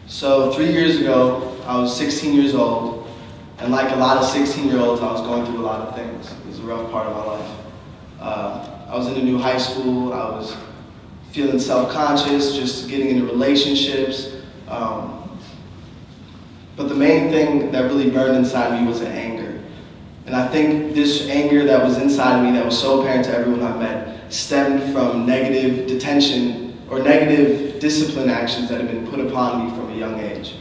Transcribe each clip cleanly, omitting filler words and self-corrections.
So 3 years ago, I was 16 years old, and like a lot of 16-year-olds, I was going through a lot of things. It was a rough part of my life. I was in a new high school. I was feeling self-conscious, just getting into relationships. But the main thing that really burned inside me was the anger. And I think this anger that was inside me, that was so apparent to everyone I met, stemmed from negative detention or negative discipline actions that had been put upon me from a young age.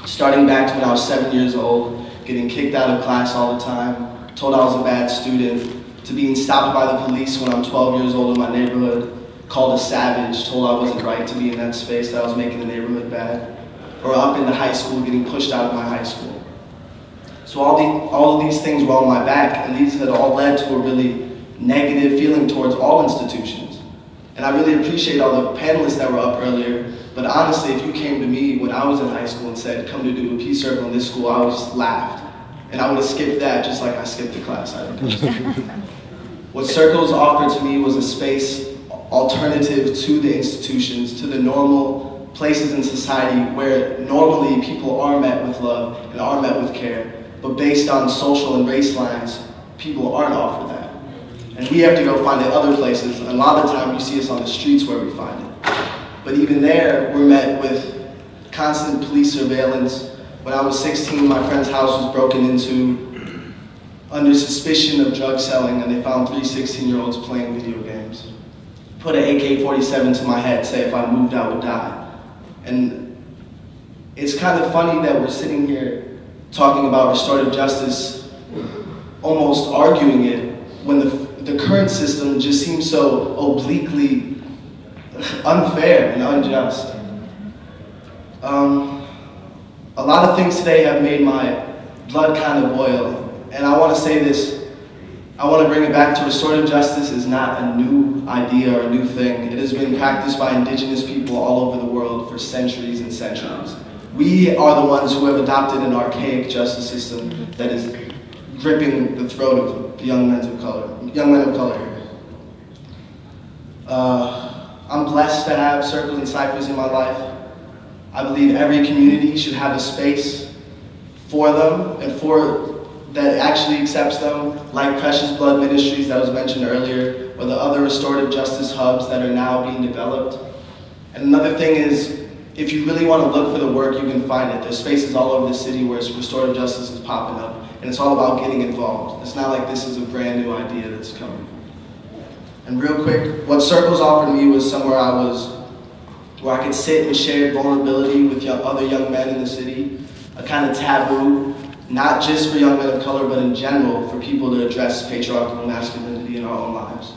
Starting back to when I was 7 years old, getting kicked out of class all the time, told I was a bad student, to being stopped by the police when I'm 12 years old in my neighborhood, called a savage, told I wasn't right to be in that space, that I was making the neighborhood bad, or up into high school, getting pushed out of my high school. So all of these things were on my back, and these had all led to a really negative feeling towards all institutions. And I really appreciate all the panelists that were up earlier, but honestly, if you came to me when I was in high school and said, come to do a peace circle in this school, I would just laughed. And I would have skipped that just like I skipped the class. What circles offered to me was a space alternative to the institutions, to the normal places in society where normally people are met with love and are met with care, but based on social and race lines, people aren't offered that. And we have to go find it other places, and a lot of the time you see us on the streets where we find it. But even there, we're met with constant police surveillance. When I was 16, my friend's house was broken into under suspicion of drug selling, and they found 3 16-year-olds playing video games. Put an AK-47 to my head, say if I moved I would die. And it's kind of funny that we're sitting here talking about restorative justice, almost arguing it, when the current system just seems so obliquely unfair and unjust. A lot of things today have made my blood kind of boil, and I want to say this, I want to bring it back to restorative justice is not a new idea or a new thing. It has been practiced by indigenous people all over the world for centuries and centuries. We are the ones who have adopted an archaic justice system that is gripping the throat of young men of color here. I'm blessed to have circles and ciphers in my life. I believe every community should have a space for them and that actually accepts them, like Precious Blood Ministries that was mentioned earlier, or the other restorative justice hubs that are now being developed. And another thing is, if you really want to look for the work, you can find it. There's spaces all over the city where restorative justice is popping up, and it's all about getting involved. It's not like this is a brand new idea that's coming. And real quick, what circles offered me was somewhere where I could sit and share vulnerability with other young men in the city, a kind of taboo, not just for young men of color, but in general, for people to address patriarchal masculinity in our own lives.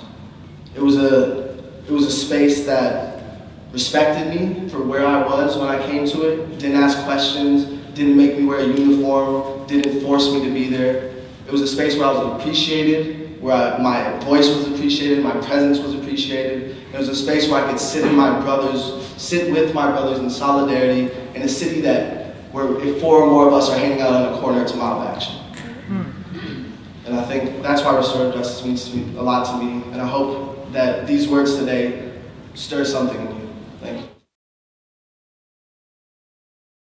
It was a space that respected me for where I was when I came to it, didn't ask questions, didn't make me wear a uniform, didn't force me to be there. It was a space where I was appreciated, where my voice was appreciated, my presence was appreciated. It was a space where I could sit with my brothers in solidarity in a city where if 4 or more of us are hanging out on a corner, it's mob action. And I think that's why restorative justice means a lot to me, and I hope that these words today stir something in you. Thank you.